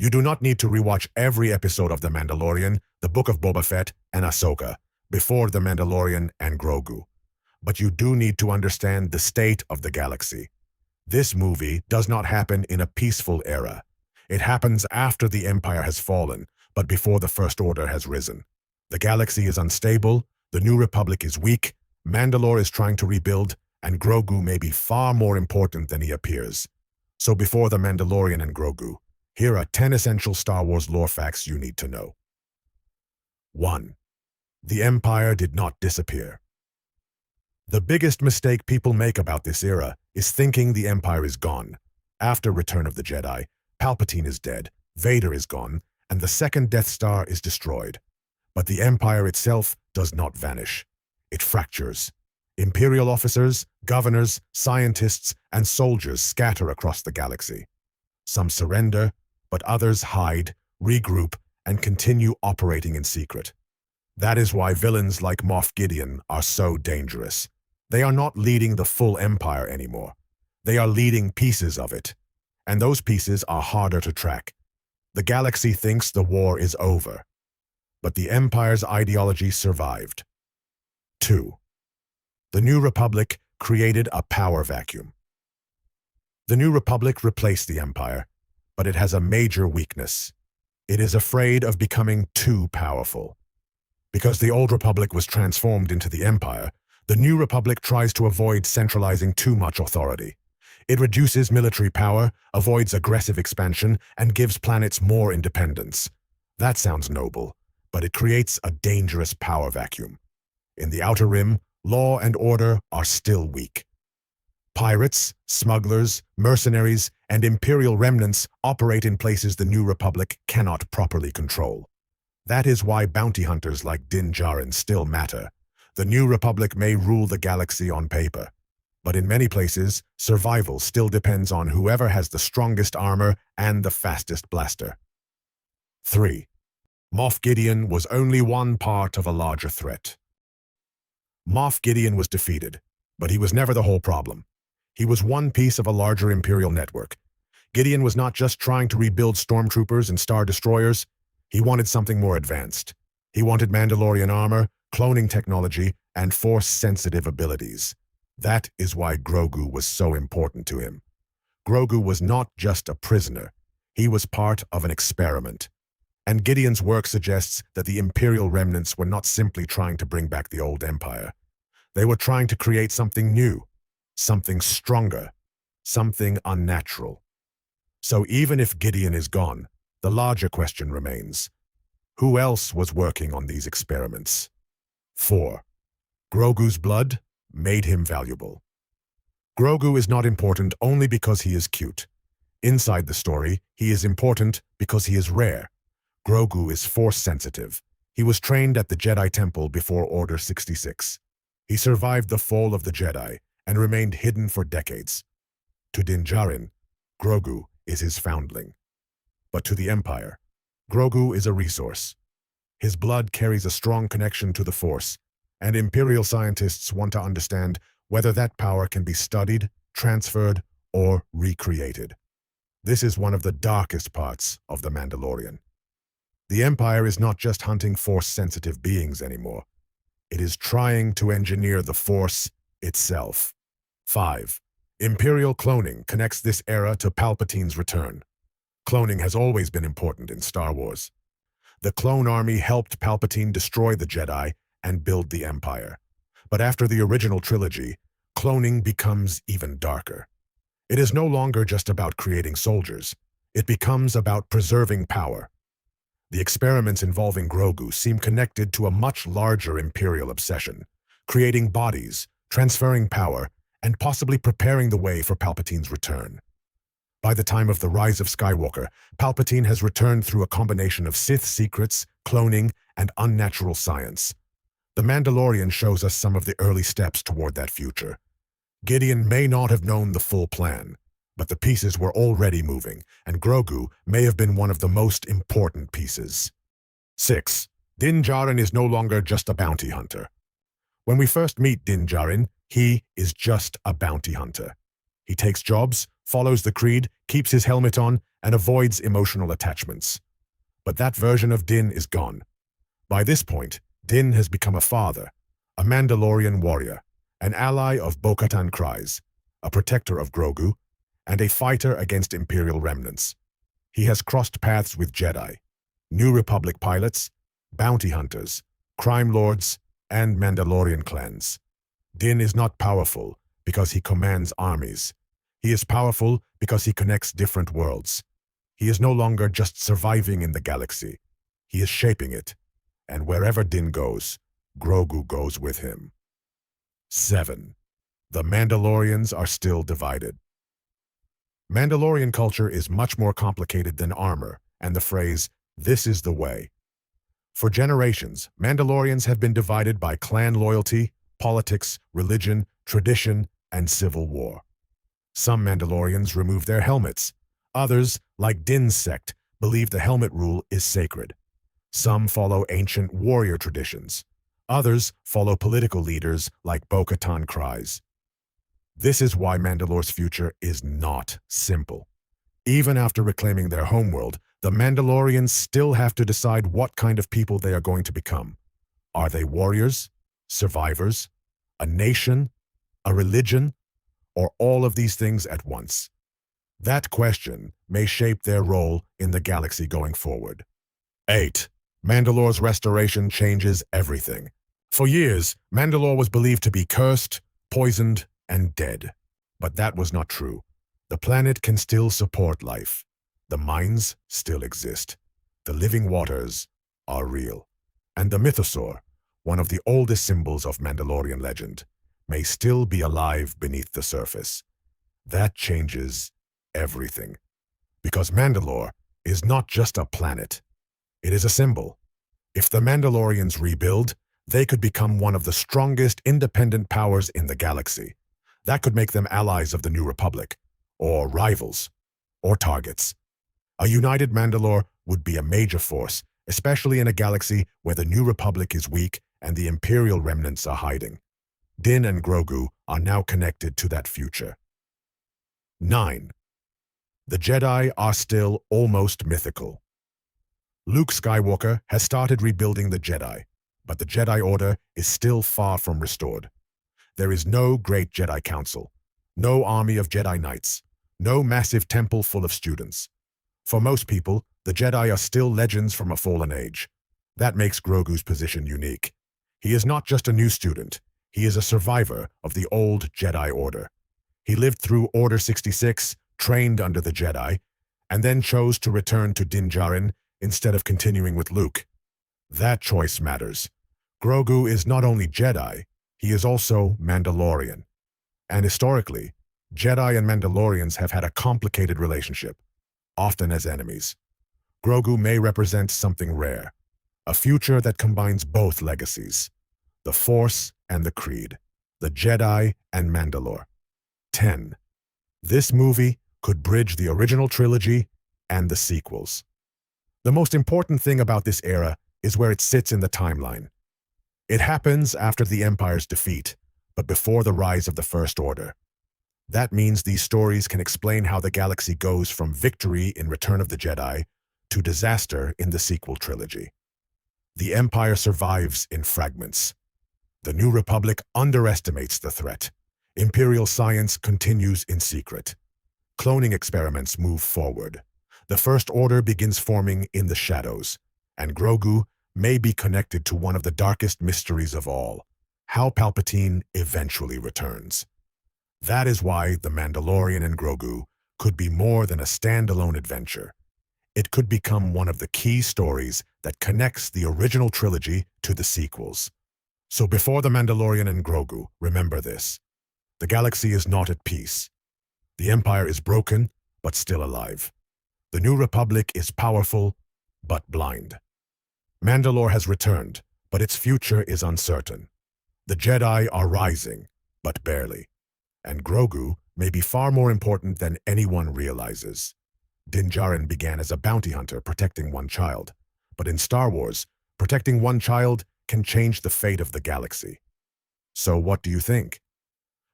You do not need to rewatch every episode of The Mandalorian, The Book of Boba Fett, and Ahsoka before The Mandalorian and Grogu. But you do need to understand the state of the galaxy. This movie does not happen in a peaceful era. It happens after the Empire has fallen, but before the First Order has risen. The galaxy is unstable, the New Republic is weak, Mandalore is trying to rebuild, and Grogu may be far more important than he appears. So before The Mandalorian and Grogu, here are 10 essential Star Wars lore facts you need to know. 1. The Empire did not disappear. The biggest mistake people make about this era is thinking the Empire is gone. After Return of the Jedi, Palpatine is dead, Vader is gone, and the second Death Star is destroyed. But the Empire itself does not vanish. It fractures. Imperial officers, governors, scientists, and soldiers scatter across the galaxy. Some surrender, but others hide, regroup, and continue operating in secret. That is why villains like Moff Gideon are so dangerous. They are not leading the full Empire anymore. They are leading pieces of it. And those pieces are harder to track. The galaxy thinks the war is over. But the Empire's ideology survived. 2. The New Republic created a power vacuum. The New Republic replaced the Empire, but it has a major weakness. It is afraid of becoming too powerful. Because the Old Republic was transformed into the Empire, the New Republic tries to avoid centralizing too much authority. It reduces military power, avoids aggressive expansion, and gives planets more independence. That sounds noble, but it creates a dangerous power vacuum. In the Outer Rim, law and order are still weak. Pirates, smugglers, mercenaries, and Imperial remnants operate in places the New Republic cannot properly control. That is why bounty hunters like Din Djarin still matter. The New Republic may rule the galaxy on paper, but in many places, survival still depends on whoever has the strongest armor and the fastest blaster. 3. Moff Gideon was only one part of a larger threat. Moff Gideon was defeated, but he was never the whole problem. He was one piece of a larger Imperial network. Gideon was not just trying to rebuild stormtroopers and star destroyers. He wanted something more advanced. He wanted Mandalorian armor, cloning technology, and Force-sensitive abilities. That is why Grogu was so important to him. Grogu was not just a prisoner. He was part of an experiment. And Gideon's work suggests that the Imperial remnants were not simply trying to bring back the old Empire. They were trying to create something new, something stronger, something unnatural. So even if Gideon is gone, the larger question remains: who else was working on these experiments? 4. Grogu's blood made him valuable. Grogu is not important only because he is cute. Inside the story, he is important because he is rare. Grogu is Force-sensitive. He was trained at the Jedi Temple before Order 66. He survived the fall of the Jedi and remained hidden for decades. To Din Djarin, Grogu is his foundling. But to the Empire, Grogu is a resource. His blood carries a strong connection to the Force, and Imperial scientists want to understand whether that power can be studied, transferred, or recreated. This is one of the darkest parts of The Mandalorian. The Empire is not just hunting Force-sensitive beings anymore. It is trying to engineer the Force itself. 5. Imperial cloning connects this era to Palpatine's return. Cloning has always been important in Star Wars. The clone army helped Palpatine destroy the Jedi and build the Empire. But after the original trilogy, cloning becomes even darker. It is no longer just about creating soldiers. It becomes about preserving power. The experiments involving Grogu seem connected to a much larger Imperial obsession, creating bodies, transferring power, and possibly preparing the way for Palpatine's return. By the time of the rise of Skywalker, Palpatine has returned through a combination of Sith secrets, cloning, and unnatural science. The Mandalorian shows us some of the early steps toward that future. Gideon may not have known the full plan, but the pieces were already moving, and Grogu may have been one of the most important pieces. 6. Din Djarin is no longer just a bounty hunter. When we first meet Din Djarin, he is just a bounty hunter. He takes jobs, follows the creed, keeps his helmet on, and avoids emotional attachments. But that version of Din is gone. By this point, Din has become a father, a Mandalorian warrior, an ally of Bo-Katan Kryze, a protector of Grogu, and a fighter against Imperial remnants. He has crossed paths with Jedi, New Republic pilots, bounty hunters, crime lords, and Mandalorian clans. Din is not powerful because he commands armies. He is powerful because he connects different worlds. He is no longer just surviving in the galaxy. He is shaping it. And wherever Din goes, Grogu goes with him. 7. The Mandalorians are still divided. Mandalorian culture is much more complicated than armor and the phrase, "this is the way." For generations, Mandalorians have been divided by clan loyalty, politics, religion, tradition, and civil war. Some Mandalorians remove their helmets. Others, like Din's sect, believe the helmet rule is sacred. Some follow ancient warrior traditions. Others follow political leaders like Bo-Katan Kryze. This is why Mandalore's future is not simple. Even after reclaiming their homeworld, the Mandalorians still have to decide what kind of people they are going to become. Are they warriors, survivors, a nation, a religion, or all of these things at once? That question may shape their role in the galaxy going forward. 8. Mandalore's restoration changes everything. For years, Mandalore was believed to be cursed, poisoned, and dead. But that was not true. The planet can still support life. The mines still exist. The living waters are real. And the mythosaur, one of the oldest symbols of Mandalorian legend, may still be alive beneath the surface. That changes everything. Because Mandalore is not just a planet. It is a symbol. If the Mandalorians rebuild, they could become one of the strongest independent powers in the galaxy. That could make them allies of the New Republic, or rivals, or targets. A united Mandalore would be a major force, especially in a galaxy where the New Republic is weak and the Imperial remnants are hiding. Din and Grogu are now connected to that future. 9. The Jedi are still almost mythical. Luke Skywalker has started rebuilding the Jedi, but the Jedi Order is still far from restored. There is no great Jedi Council, no army of Jedi Knights, no massive temple full of students. For most people, the Jedi are still legends from a fallen age. That makes Grogu's position unique. He is not just a new student, he is a survivor of the old Jedi Order. He lived through Order 66, trained under the Jedi, and then chose to return to Din Djarin instead of continuing with Luke. That choice matters. Grogu is not only Jedi, he is also Mandalorian. And historically, Jedi and Mandalorians have had a complicated relationship, often as enemies. Grogu may represent something rare, a future that combines both legacies, the Force and the Creed, the Jedi and Mandalore. 10. This movie could bridge the original trilogy and the sequels. The most important thing about this era is where it sits in the timeline. It happens after the Empire's defeat, but before the rise of the First Order. That means these stories can explain how the galaxy goes from victory in Return of the Jedi to disaster in the sequel trilogy. The Empire survives in fragments. The New Republic underestimates the threat. Imperial science continues in secret. Cloning experiments move forward. The First Order begins forming in the shadows, and Grogu may be connected to one of the darkest mysteries of all, how Palpatine eventually returns. That is why The Mandalorian and Grogu could be more than a standalone adventure. It could become one of the key stories that connects the original trilogy to the sequels. So before The Mandalorian and Grogu, remember this. The galaxy is not at peace. The Empire is broken, but still alive. The New Republic is powerful, but blind. Mandalore has returned, but its future is uncertain. The Jedi are rising, but barely. And Grogu may be far more important than anyone realizes. Din Djarin began as a bounty hunter protecting one child, but in Star Wars, protecting one child can change the fate of the galaxy. So what do you think?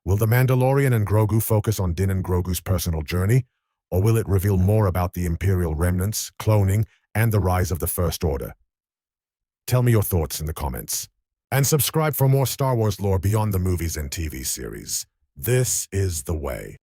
Will the Mandalorian and Grogu focus on Din and Grogu's personal journey, or will it reveal more about the Imperial remnants, cloning, and the rise of the First Order? Tell me your thoughts in the comments. And subscribe for more Star Wars lore beyond the movies and TV series. This is the way.